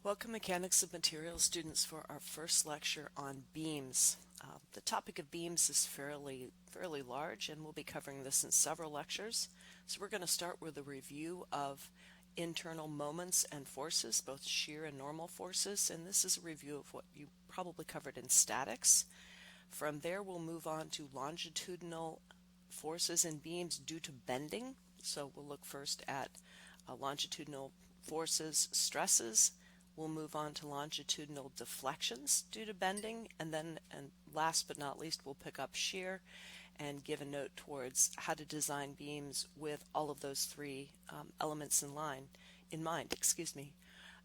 Welcome Mechanics of Materials students for our first lecture on beams. The topic of beams is fairly large, and we'll be covering this in several lectures. So we're going to start with a review of internal moments and forces, both shear and normal forces, and this is a review of what you probably covered in statics. From there we'll move on to longitudinal forces in beams due to bending. So we'll look first at longitudinal forces, stresses. We'll move on to longitudinal deflections due to bending, and last but not least, we'll pick up shear and give a note towards how to design beams with all of those three elements in mind.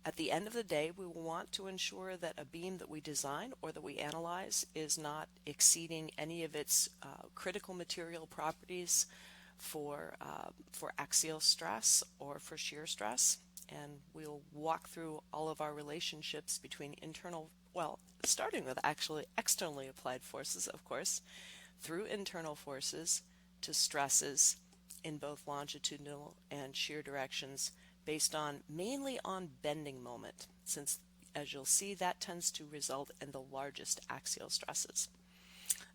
At the end of the day, we will want to ensure that a beam that we design or that we analyze is not exceeding any of its critical material properties for axial stress or for shear stress. And we'll walk through all of our relationships between starting with actually externally applied forces, of course, through internal forces to stresses in both longitudinal and shear directions based mainly on bending moment, since as you'll see that tends to result in the largest axial stresses.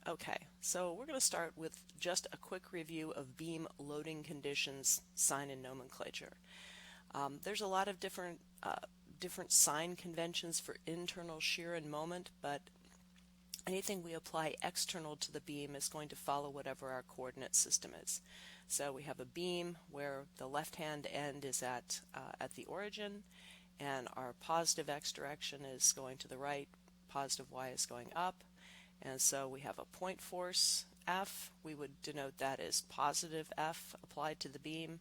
Okay, so we're going to start with just a quick review of beam loading conditions, sign and nomenclature. There's a lot of different sign conventions for internal shear and moment, but anything we apply external to the beam is going to follow whatever our coordinate system is. So we have a beam where the left-hand end is at the origin, and our positive x direction is going to the right, positive y is going up, and so we have a point force F. We would denote that as positive F applied to the beam.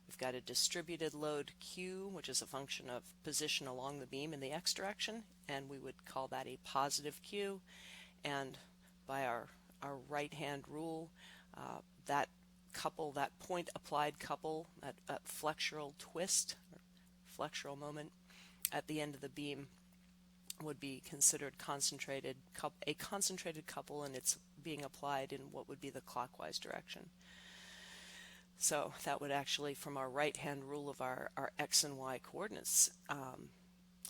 We've got a distributed load Q, which is a function of position along the beam in the x direction, and we would call that a positive Q. And by our right-hand rule, that point applied couple, that flexural twist, or flexural moment at the end of the beam would be considered a concentrated couple, and it's being applied in what would be the clockwise direction. So that would actually, from our right-hand rule of our x and y coordinates,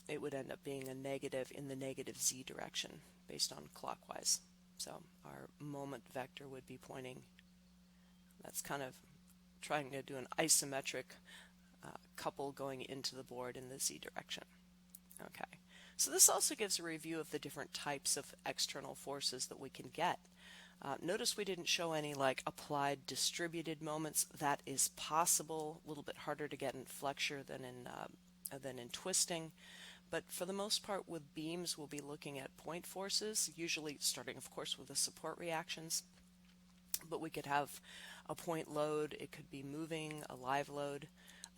it would end up being a negative in the negative z direction based on clockwise. So our moment vector would be pointing, that's kind of trying to do an isometric couple going into the board in the z direction. Okay, so this also gives a review of the different types of external forces that we can get. Notice we didn't show any like applied distributed moments. That is possible, a little bit harder to get in flexure than in twisting. But for the most part with beams we'll be looking at point forces, usually starting of course with the support reactions. But we could have a point load, it could be moving, a live load,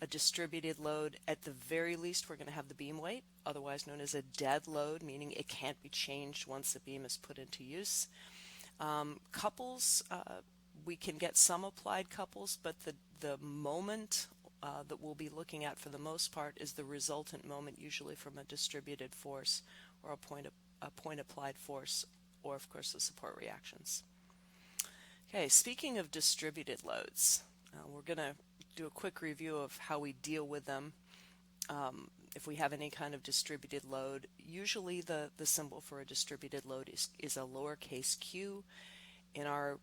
a distributed load. At the very least we're going to have the beam weight, otherwise known as a dead load, meaning it can't be changed once the beam is put into use. Couples, we can get some applied couples, but the moment that we'll be looking at for the most part is the resultant moment, usually from a distributed force or a point applied force, or of course the support reactions. Okay, speaking of distributed loads, we're going to do a quick review of how we deal with them. If we have any kind of distributed load, usually the symbol for a distributed load is a lowercase q. In our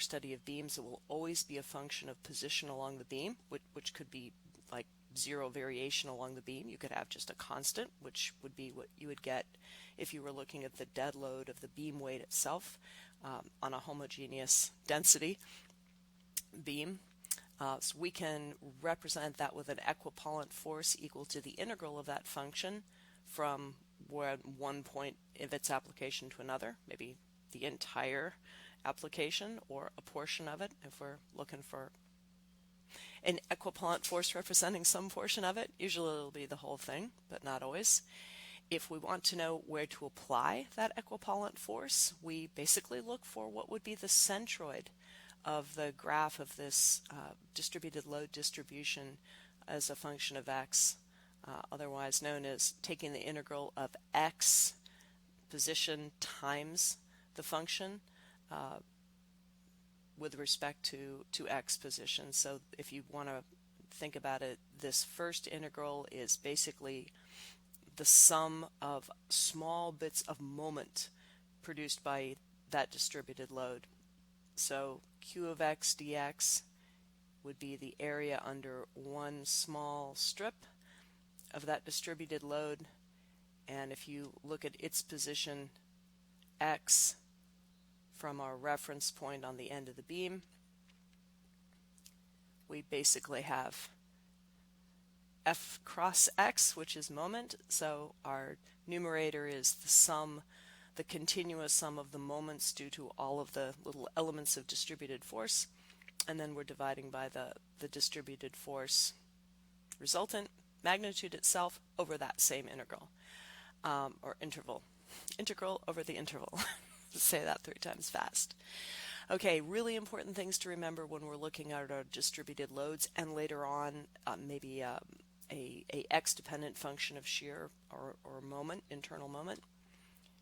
study of beams, it will always be a function of position along the beam, which could be like zero variation along the beam. You could have just a constant, which would be what you would get if you were looking at the dead load of the beam weight itself on a homogeneous density beam. So we can represent that with an equipolant force equal to the integral of that function from one point of its application to another, maybe the entire application or a portion of it if we're looking for an equipolant force representing some portion of it. Usually it'll be the whole thing, but not always. If we want to know where to apply that equipolant force, we basically look for what would be the centroid of the graph of this distributed load distribution as a function of x, otherwise known as taking the integral of x position times the function with respect to x position. So if you want to think about it, this first integral is basically the sum of small bits of moment produced by that distributed load. So Q of x dx would be the area under one small strip of that distributed load. And if you look at its position x from our reference point on the end of the beam, we basically have F cross x, which is moment. So our numerator is the continuous sum of the moments due to all of the little elements of distributed force. And then we're dividing by the distributed force resultant magnitude itself over that same integral, or interval. Integral over the interval. Say that 3 times fast. Okay, really important things to remember when we're looking at our distributed loads, and later on maybe a x-dependent function of shear or moment, internal moment.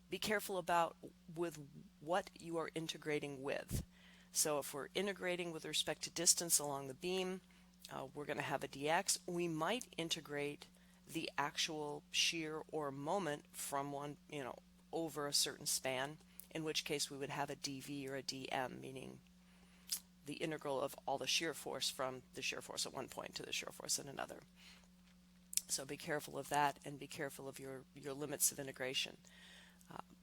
Be careful about with what you are integrating with. So if we're integrating with respect to distance along the beam, we're going to have a dx. We might integrate the actual shear or moment from one, over a certain span, in which case we would have a dv or a dm, meaning the integral of all the shear force from the shear force at one point to the shear force at another. So be careful of that, and be careful of your limits of integration.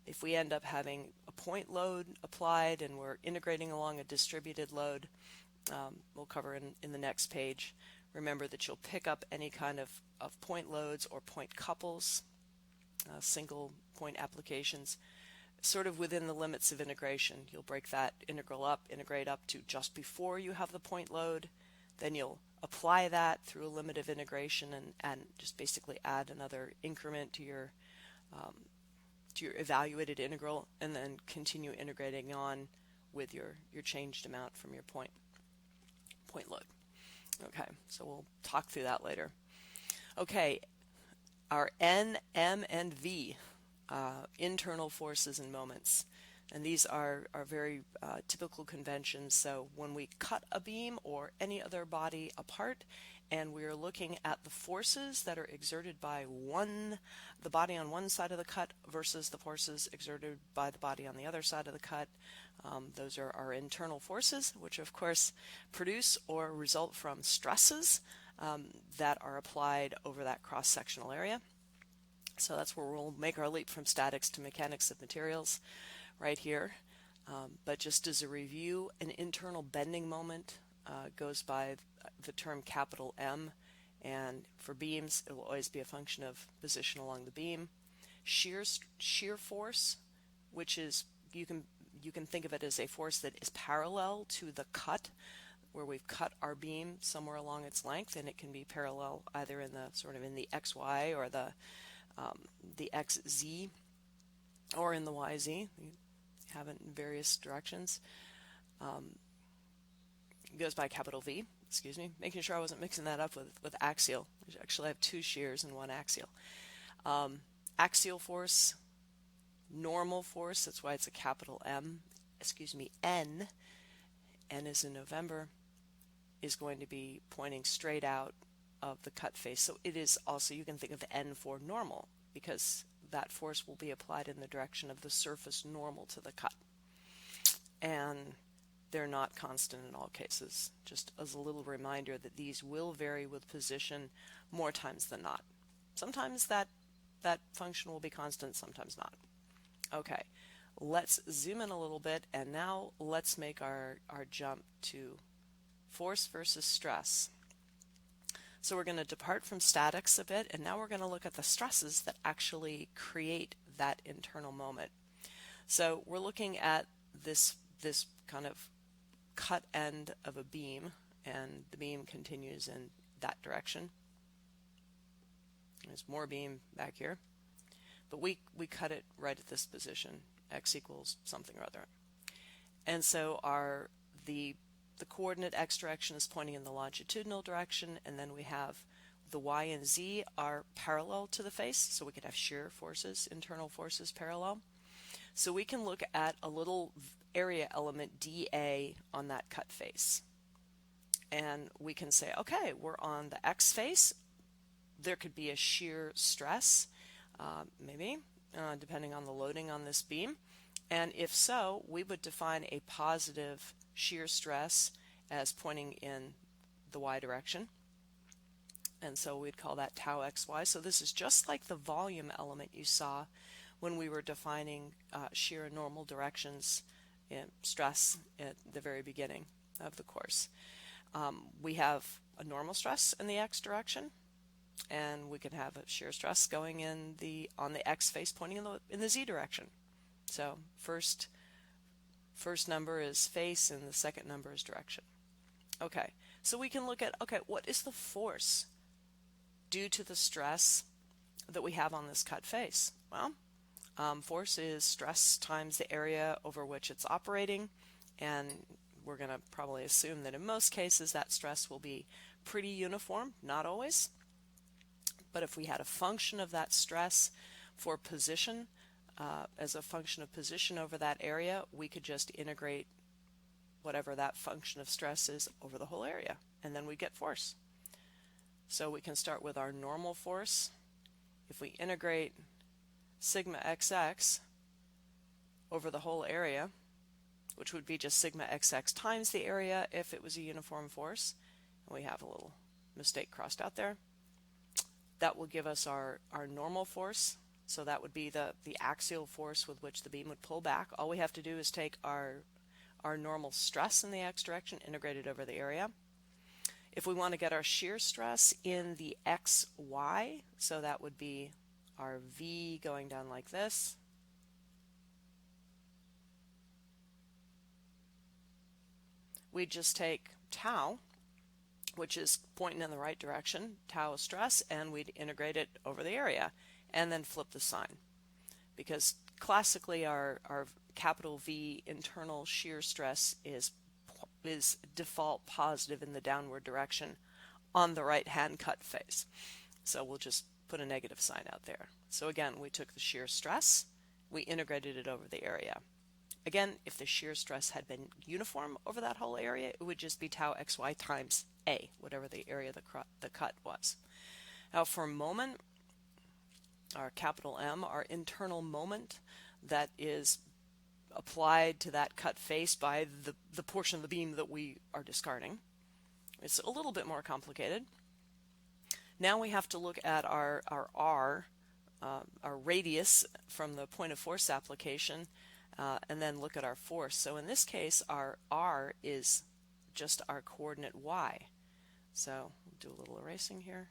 If we end up having a point load applied and we're integrating along a distributed load, we'll cover in the next page. Remember that you'll pick up any kind of point loads or point couples, single point applications, sort of within the limits of integration. You'll break that integral up, integrate up to just before you have the point load. Then you'll apply that through a limit of integration and just basically add another increment to your evaluated integral, and then continue integrating on with your changed amount from your point load. Okay, so we'll talk through that later. Okay, our N, M, and V, internal forces and moments. And these are very typical conventions. So when we cut a beam or any other body apart, and we're looking at the forces that are exerted by the body on one side of the cut versus the forces exerted by the body on the other side of the cut, those are our internal forces, which of course produce or result from stresses that are applied over that cross-sectional area. So that's where we'll make our leap from statics to mechanics of materials, right here. But just as a review, an internal bending moment goes by the term capital M, and for beams it will always be a function of position along the beam. Shear force, which is, you can think of it as a force that is parallel to the cut, where we've cut our beam somewhere along its length, and it can be parallel either in the XY or the XZ, or in the YZ. You have it in various directions. It goes by capital V, making sure I wasn't mixing that up with axial. We actually have 2 shears and 1 axial. Axial force, normal force, that's why it's a capital M, N, N is in November, is going to be pointing straight out of the cut face. So it is also, you can think of N for normal, because that force will be applied in the direction of the surface normal to the cut. And they're not constant in all cases, just as a little reminder that these will vary with position more times than not. Sometimes that function will be constant, sometimes not. Okay, let's zoom in a little bit, and now let's make our jump to force versus stress. So we're going to depart from statics a bit, and now we're going to look at the stresses that actually create that internal moment. So we're looking at this kind of cut end of a beam, and the beam continues in that direction. There's more beam back here, but we cut it right at this position, x equals something or other. And so the coordinate x direction is pointing in the longitudinal direction, and then we have the y and z are parallel to the face, so we could have shear forces, internal forces parallel. So we can look at a little area element dA on that cut face, and we can say, okay, we're on the x face. There could be a shear stress maybe, depending on the loading on this beam. And if so, we would define a positive shear stress as pointing in the y direction. And so we'd call that tau xy. So this is just like the volume element you saw when we were defining shear and normal directions in stress at the very beginning of the course. We have a normal stress in the x direction, and we can have a shear stress going in on the x face pointing in the z direction. So first number is face and the second number is direction. Okay, so we can look at, okay, what is the force due to the stress that we have on this cut face? Well, force is stress times the area over which it's operating, and we're going to probably assume that in most cases that stress will be pretty uniform, not always. But if we had a function of that stress for position, as a function of position over that area, we could just integrate whatever that function of stress is over the whole area, and then we get force. So we can start with our normal force. If we integrate sigma xx over the whole area, which would be just sigma xx times the area if it was a uniform force, and we have a little mistake crossed out there, that will give us our normal force. So that would be the axial force with which the beam would pull back. All we have to do is take our normal stress in the x direction, integrate it over the area. If we want to get our shear stress in the xy, so that would be our V going down like this. We'd just take tau, which is pointing in the right direction, tau is stress, and we'd integrate it over the area, and then flip the sign. Because classically our capital V internal shear stress is default positive in the downward direction on the right hand cut face. So we'll just put a negative sign out there. So again, we took the shear stress, we integrated it over the area. Again, if the shear stress had been uniform over that whole area, it would just be tau xy times A, whatever the area the cut was. Now for moment, our capital M, our internal moment that is applied to that cut face by the portion of the beam that we are discarding. It's a little bit more complicated. Now we have to look at our R, our radius from the point of force application, and then look at our force. So in this case, our R is just our coordinate Y. So we'll do a little erasing here.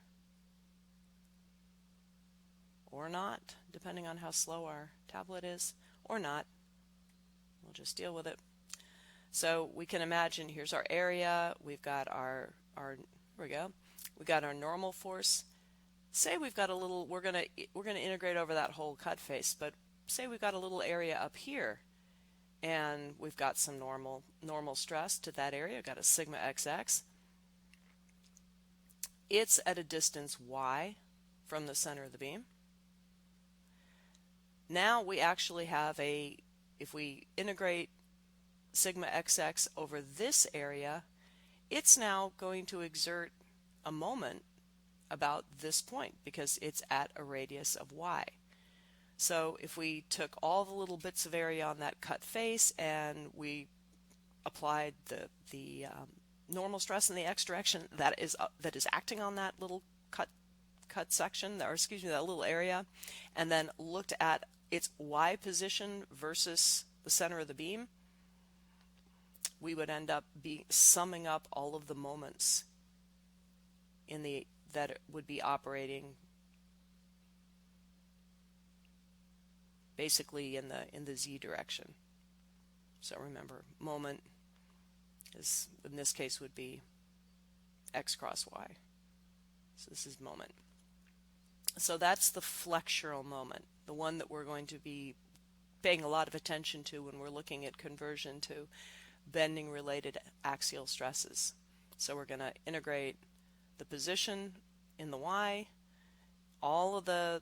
Or not, depending on how slow our tablet is, or not. We'll just deal with it. So we can imagine here's our area, we've got our here we go. We got our normal force. Say we've got a little, we're gonna integrate over that whole cut face, but say we've got a little area up here, and we've got some normal stress to that area. We've got a sigma xx. It's at a distance y from the center of the beam. Now we actually have if we integrate sigma xx over this area, it's now going to exert a moment about this point because it's at a radius of y. So if we took all the little bits of area on that cut face and we applied the normal stress in the x direction that is acting on that little cut section, or excuse me, that little area, and then looked at its y position versus the center of the beam, we would end up summing up all of the moments that it would be operating basically in the z direction. So remember, moment is, in this case, would be x cross y. So this is moment. So that's the flexural moment, the one that we're going to be paying a lot of attention to when we're looking at conversion to bending related axial stresses. So we're going to integrate the position in the y, all of the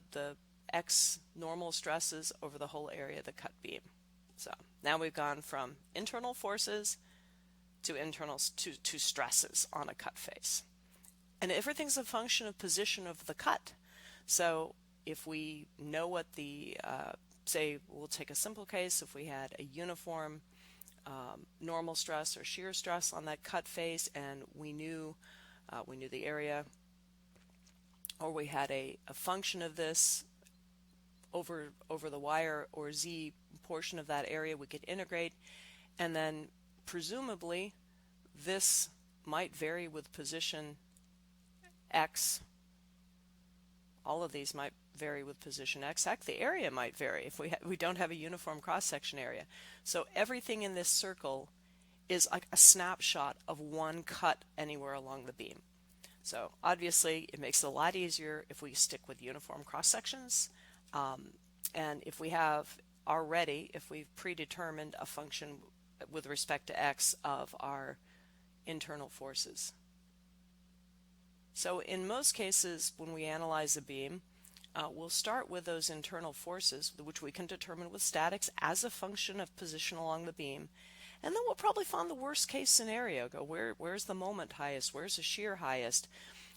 x normal stresses over the whole area of the cut beam. So now we've gone from internal forces to stresses on a cut face. And everything's a function of position of the cut. So if we know what the, say, we'll take a simple case, if we had a uniform normal stress or shear stress on that cut face, and we knew the area, or we had a function of this over the y or z portion of that area, we could integrate, and then presumably this might vary with position x. All of these might vary with position x. Heck, the area might vary if we don't have a uniform cross-section area. So everything in this circle is like a snapshot of one cut anywhere along the beam. So obviously it makes it a lot easier if we stick with uniform cross-sections, and if we've predetermined a function with respect to x of our internal forces. So in most cases, when we analyze a beam, we'll start with those internal forces, which we can determine with statics as a function of position along the beam. And then we'll probably find the worst case scenario, go where's the moment highest, where's the shear highest.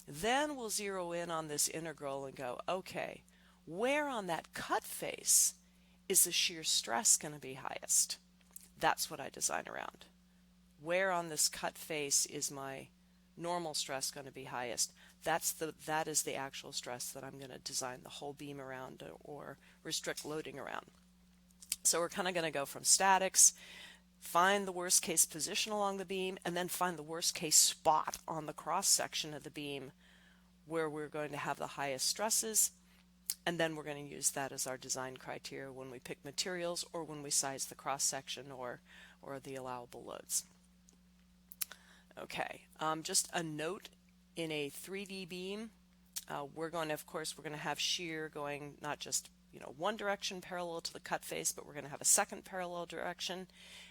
Then we'll zero in on this integral and go, okay, where on that cut face is the shear stress going to be highest? That's what I design around. Where on this cut face is my normal stress going to be highest? That is the actual stress that I'm going to design the whole beam around or restrict loading around. So we're kind of going to go from statics, find the worst case position along the beam, and then find the worst case spot on the cross section of the beam where we're going to have the highest stresses, and then we're going to use that as our design criteria when we pick materials or when we size the cross section or the allowable loads. Okay, just a note, in a 3D beam, we're going to have shear going not just one direction parallel to the cut face, but we're going to have a second parallel direction,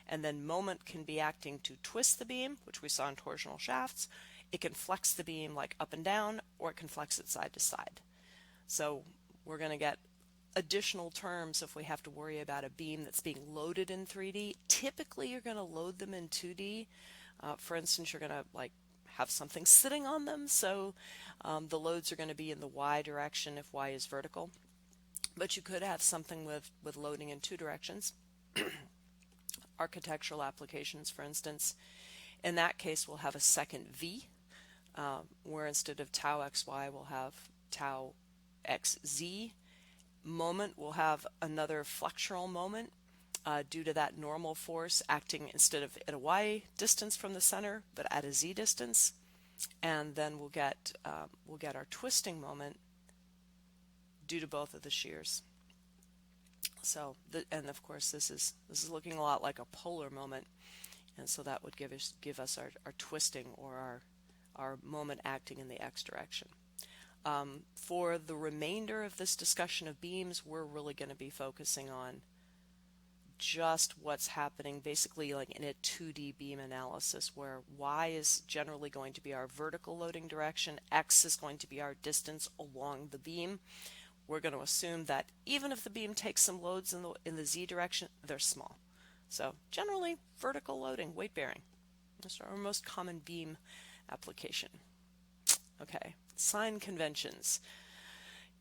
and then moment can be acting to twist the beam, which we saw in torsional shafts. It can flex the beam like up and down, or it can flex it side to side. So we're going to get additional terms if we have to worry about a beam that's being loaded in 3D. Typically you're going to load them in 2D. For instance, you're going to have something sitting on them, so the loads are going to be in the y direction if y is vertical. But you could have something with loading in two directions. Architectural applications, for instance. In that case, we'll have a second v, where instead of tau xy, we'll have tau xz. Moment will have another flexural moment due to that normal force acting instead of at a y distance from the center, but at a z distance. And then we'll get our twisting moment due to both of the shears. So, and of course, this is looking a lot like a polar moment, and so that would give us our twisting or our moment acting in the x direction. For the remainder of this discussion of beams, we're really going to be focusing on just what's happening basically like in a 2D beam analysis, where y is generally going to be our vertical loading direction, x is going to be our distance along the beam. We're going to assume that even if the beam takes some loads in the z direction, they're small. So generally vertical loading, weight bearing. That's our most common beam application. Okay, sign conventions.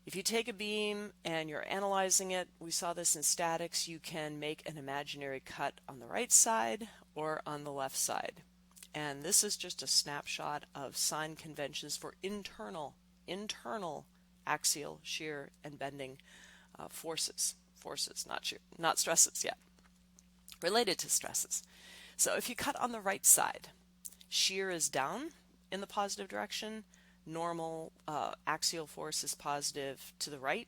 If you take a beam and you're analyzing it, we saw this in statics, you can make an imaginary cut on the right side or on the left side. And this is just a snapshot of sign conventions for internal axial, shear, and bending forces, not stresses yet, related to stresses. So if you cut on the right side, shear is down in the positive direction, normal axial force is positive to the right,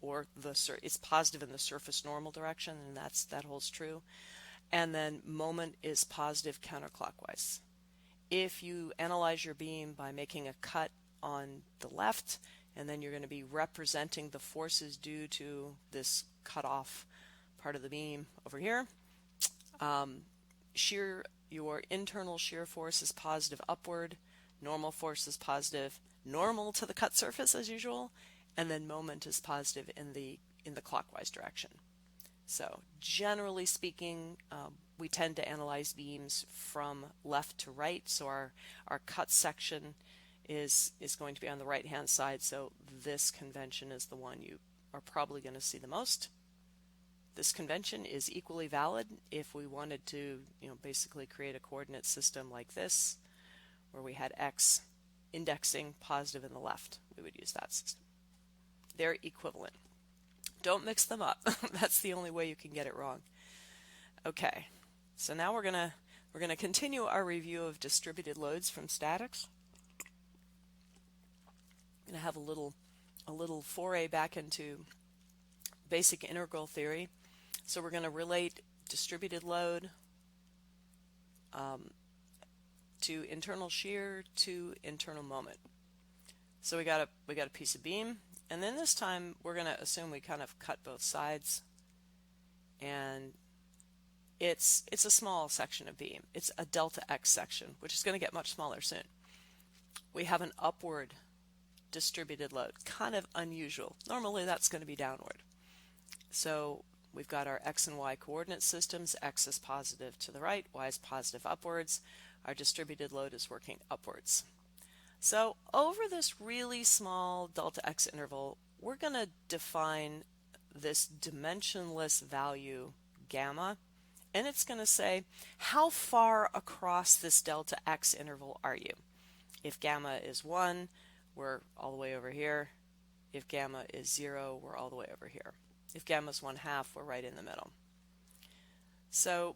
or it's positive in the surface normal direction, and that holds true. And then moment is positive counterclockwise. If you analyze your beam by making a cut on the left, and then you're going to be representing the forces due to this cut off part of the beam over here, your internal shear force is positive upward, normal force is positive normal to the cut surface as usual, and then moment is positive in the clockwise direction. So generally speaking, we tend to analyze beams from left to right, so our cut section is going to be on the right hand side, so this convention is the one are probably going to see the most. This convention is equally valid if we wanted to, basically create a coordinate system like this, where we had x indexing positive in the left. We would use that system. They're equivalent. Don't mix them up. That's the only way you can get it wrong. Okay, so now we're gonna continue our review of distributed loads from statics. I'm gonna have a little foray back into basic integral theory. So we're going to relate distributed load to internal shear to internal moment. So we got a piece of beam, and then this time we're going to assume we kind of cut both sides, and it's a small section of beam. It's a delta X section, which is going to get much smaller soon. We have an upward distributed load, kind of unusual. Normally that's going to be downward. So we've got our x and y coordinate systems. X is positive to the right, y is positive upwards. Our distributed load is working upwards. So over this really small delta x interval, we're going to define this dimensionless value gamma, and it's going to say how far across this delta x interval are you. If gamma is 1, we're all the way over here. If gamma is 0, we're all the way over here. If gamma is 1/2, we're right in the middle. So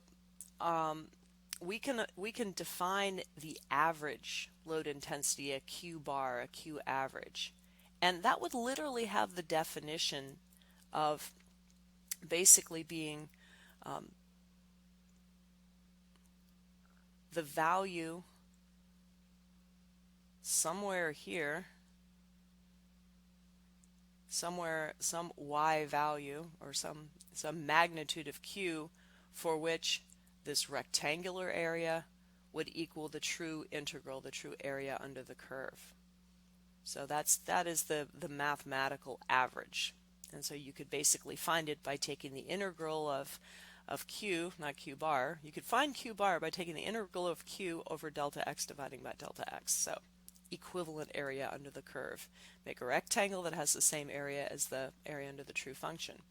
we can define the average load intensity, a Q bar, a Q average, and that would literally have the definition of basically being the value somewhere here, some y value or some magnitude of Q for which this rectangular area would equal the true integral, the true area under the curve. So that is the mathematical average. And so you could basically find it by taking the integral of Q, not Q bar. You could find Q bar by taking the integral of Q over delta x dividing by delta x. So equivalent area under the curve. Make a rectangle that has the same area as the area under the true function.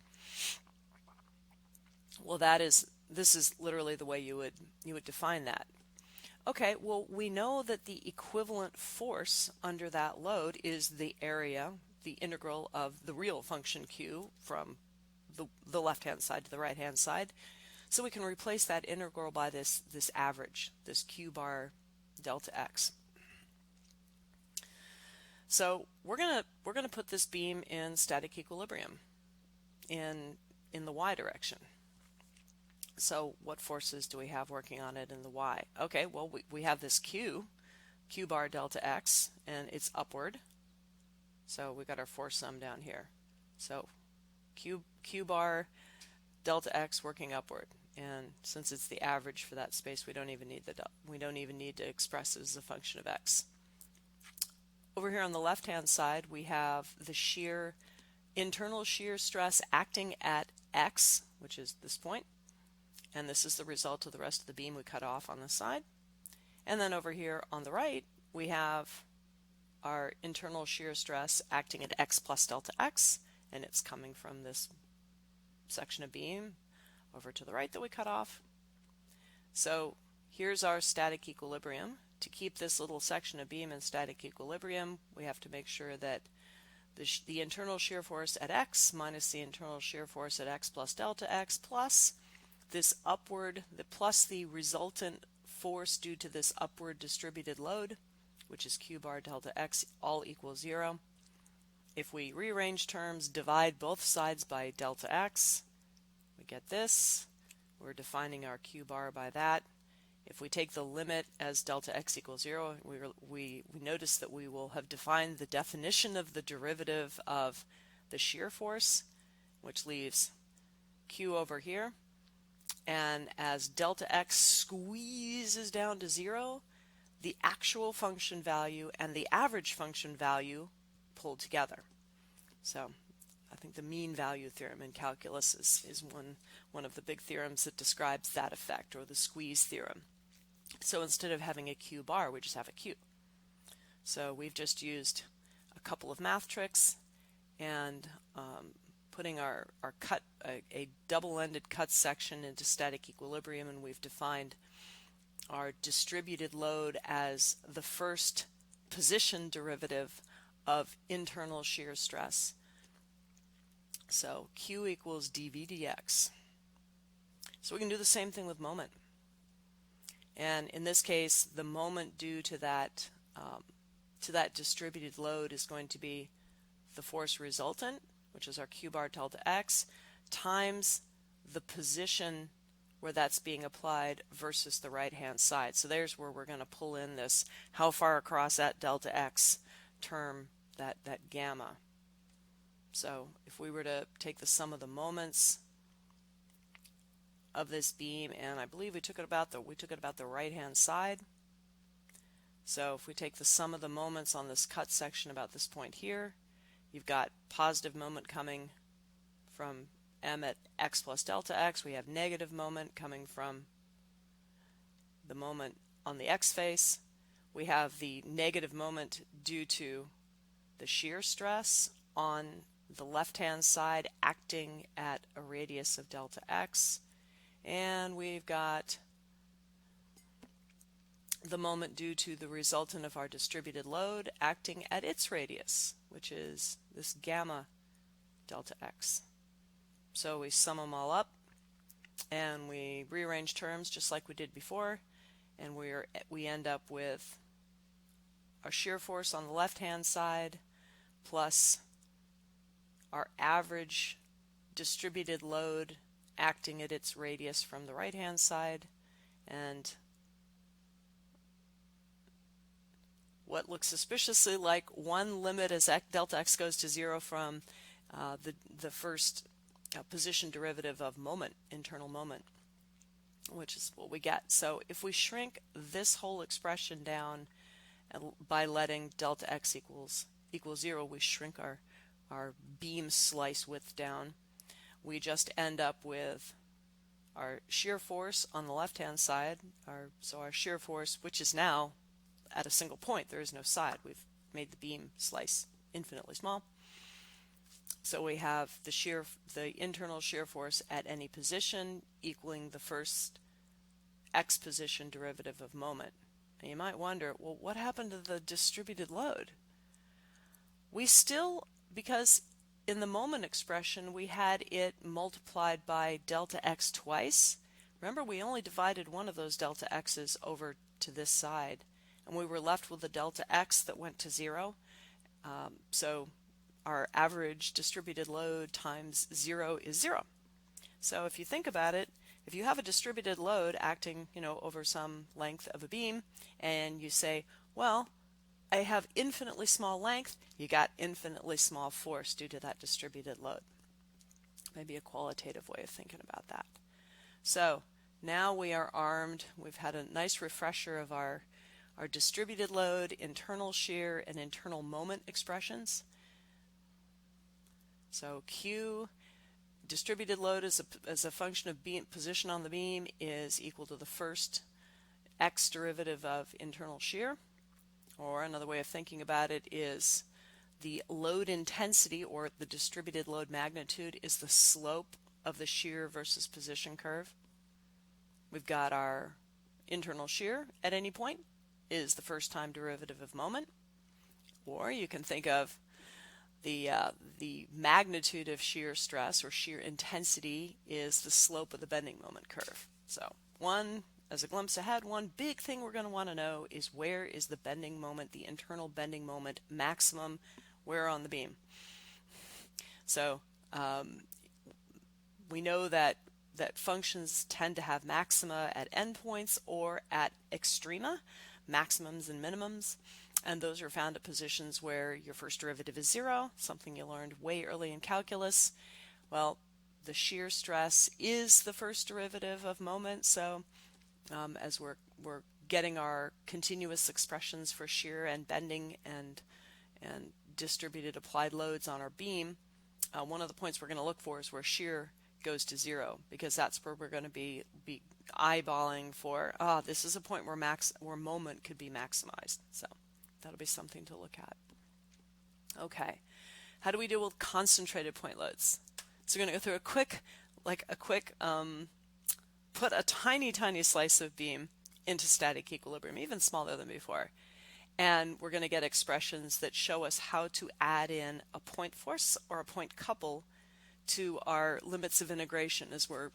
Well, this is literally the way you would define that. Okay, well, we know that the equivalent force under that load is the area, the integral of the real function Q from the left-hand side to the right-hand side. So we can replace that integral by this average, this Q bar delta x. So we're gonna put this beam in static equilibrium in the y direction. So what forces do we have working on it in the y? Okay, well we have this Q bar delta x, and it's upward. So we got our force sum down here. So Q bar delta x working upward, and since it's the average for that space, we don't even need to express it as a function of x. Over here on the left-hand side, we have the internal shear stress acting at x, which is this point, and this is the result of the rest of the beam we cut off on the side. And then over here on the right, we have our internal shear stress acting at x plus delta x, and it's coming from this section of beam over to the right that we cut off. So here's our static equilibrium. To keep this little section of beam in static equilibrium, we have to make sure that the internal shear force at x minus the internal shear force at x plus delta x plus this upward, plus the resultant force due to this upward distributed load, which is Q bar delta x, all equals 0. If we rearrange terms, divide both sides by delta x, we get this. We're defining our Q bar by that. If we take the limit as delta x equals 0, we notice that we will have defined the definition of the derivative of the shear force, which leaves Q over here. And as delta x squeezes down to 0, the actual function value and the average function value pull together. So I think the mean value theorem in calculus is one of the big theorems that describes that effect, or the squeeze theorem. So instead of having a Q bar, we just have a Q. So we've just used a couple of math tricks and putting our cut, a double-ended cut section into static equilibrium, and we've defined our distributed load as the first position derivative of internal shear stress. So Q equals dV dx. So we can do the same thing with moment. And in this case, the moment due to that distributed load is going to be the force resultant, which is our Q bar delta x, times the position where that's being applied versus the right-hand side. So there's where we're going to pull in this how far across that delta x term, that gamma. So if we were to take the sum of the moments of this beam, and I believe we took it about the right-hand side. So if we take the sum of the moments on this cut section about this point here, you've got positive moment coming from m at x plus delta x. We have negative moment coming from the moment on the x face. We have the negative moment due to the shear stress on the left-hand side acting at a radius of delta x. And we've got the moment due to the resultant of our distributed load acting at its radius, which is this gamma delta x. So we sum them all up and we rearrange terms just like we did before, and we end up with our shear force on the left-hand side plus our average distributed load acting at its radius from the right-hand side, and what looks suspiciously like one limit as delta x goes to 0 from the first position derivative of moment, internal moment, which is what we get. So if we shrink this whole expression down by letting delta x equals 0, we shrink our beam slice width down. We just end up with our shear force on the left-hand side. So our shear force, which is now at a single point, there is no side. We've made the beam slice infinitely small. So we have the internal shear force at any position equaling the first x position derivative of moment. And you might wonder, well, what happened to the distributed load? We still, because in the moment expression we had it multiplied by delta x twice. Remember, we only divided one of those delta x's over to this side, and we were left with a delta x that went to 0. So our average distributed load times 0 is 0. So if you think about it, if you have a distributed load acting, over some length of a beam, and you say, well, I have infinitely small length, you got infinitely small force due to that distributed load. Maybe a qualitative way of thinking about that. So now we are armed. We've had a nice refresher of our distributed load, internal shear, and internal moment expressions. So Q, distributed load as a function of beam position on the beam, is equal to the first x derivative of internal shear. Or another way of thinking about it is the load intensity, or the distributed load magnitude, is the slope of the shear versus position curve. We've got our internal shear at any point is the first time derivative of moment. Or you can think of the magnitude of shear stress, or shear intensity, is the slope of the bending moment curve. So as a glimpse ahead, one big thing we're going to want to know is where is the bending moment, the internal bending moment maximum, where on the beam. So we know that functions tend to have maxima at endpoints or at extrema, maximums and minimums, and those are found at positions where your first derivative is 0, something you learned way early in calculus. Well, the shear stress is the first derivative of moment, so as we're getting our continuous expressions for shear and bending and distributed applied loads on our beam, one of the points we're going to look for is where shear goes to 0, because that's where we're going to be eyeballing for, this is a point where moment could be maximized. So that'll be something to look at. Okay, how do we deal with concentrated point loads? So we're going to go through a quick put a tiny slice of beam into static equilibrium, even smaller than before. And we're going to get expressions that show us how to add in a point force or a point couple to our limits of integration as we're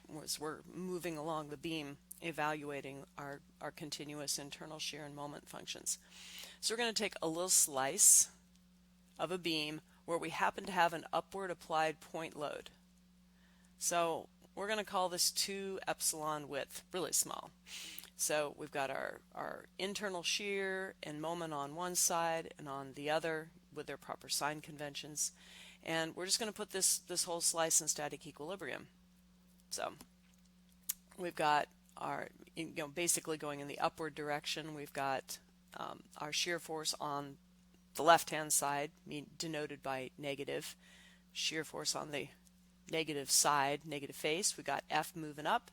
moving along the beam, evaluating our continuous internal shear and moment functions. So we're going to take a little slice of a beam where we happen to have an upward applied point load. So we're going to call this 2 epsilon width, really small. So we've got our internal shear and moment on one side and on the other with their proper sign conventions. And we're just going to put this whole slice in static equilibrium. So we've got our, basically going in the upward direction. We've got our shear force on the left-hand side, denoted by negative. Shear force on the negative side, negative face. We've got F moving up,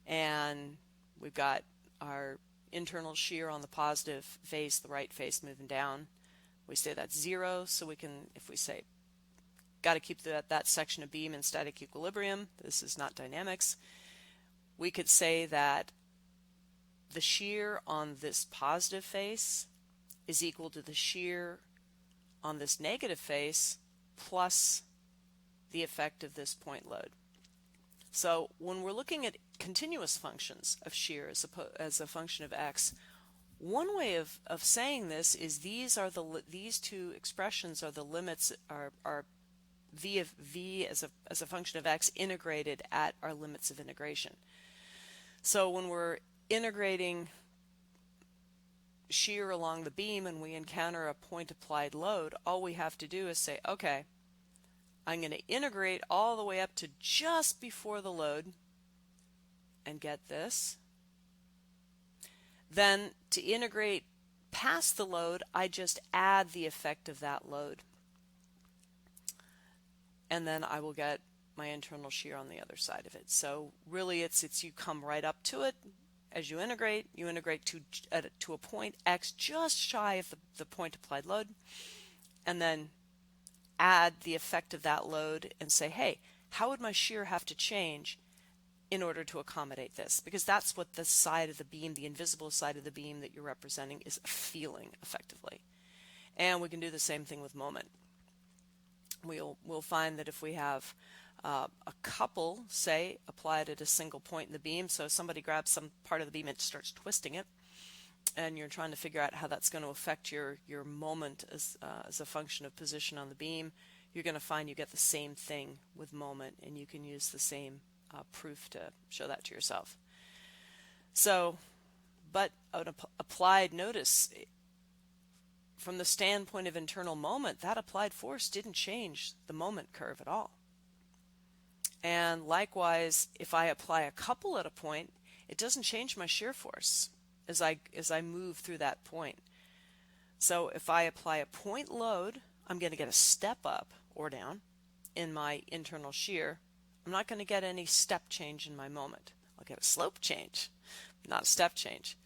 and we've got our internal shear on the positive face, the right face moving down. We say that's 0, so we can, if we say got to keep that section of beam in static equilibrium, this is not dynamics, we could say that the shear on this positive face is equal to the shear on this negative face plus the effect of this point load. So when we're looking at continuous functions of shear as a function of x, one way of saying this is these 2 expressions are the limits, are v as a function of x integrated at our limits of integration. So when we're integrating shear along the beam and we encounter a point applied load, all we have to do is say, okay, I'm going to integrate all the way up to just before the load and get this. Then to integrate past the load, I just add the effect of that load. And then I will get my internal shear on the other side of it. So really it's you come right up to it. As you integrate to a point x just shy of the point applied load, and then add the effect of that load and say, hey, how would my shear have to change in order to accommodate this? Because that's what the side of the beam, the invisible side of the beam that you're representing, is feeling effectively. And we can do the same thing with moment. We'll find that if we have a couple, say, applied at a single point in the beam, so somebody grabs some part of the beam and starts twisting it, and you're trying to figure out how that's going to affect your moment as a function of position on the beam, you're going to find you get the same thing with moment, and you can use the same proof to show that to yourself. So, but an applied, notice, from the standpoint of internal moment, that applied force didn't change the moment curve at all. And likewise, if I apply a couple at a point, it doesn't change my shear force as I move through that point. So if I apply a point load, I'm going to get a step up or down in my internal shear. I'm not going to get any step change in my moment. I'll get a slope change, not a step change.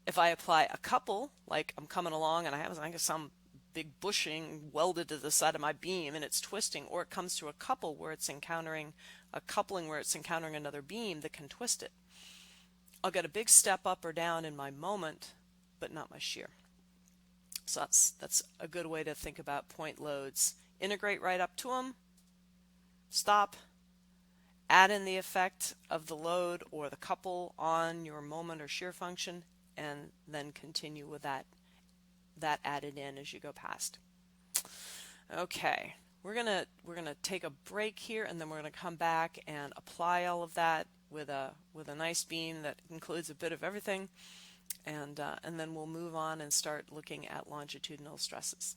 If I apply a couple, like I'm coming along and I have some big bushing welded to the side of my beam and it's twisting, or it comes to a couple where it's encountering a coupling where it's encountering another beam that can twist it, I'll get a big step up or down in my moment, but not my shear. So that's a good way to think about point loads. Integrate right up to them, stop, add in the effect of the load or the couple on your moment or shear function, and then continue with that added in as you go past. Okay, we're gonna take a break here, and then we're gonna come back and apply all of that with a nice beam that includes a bit of everything, and then we'll move on and start looking at longitudinal stresses.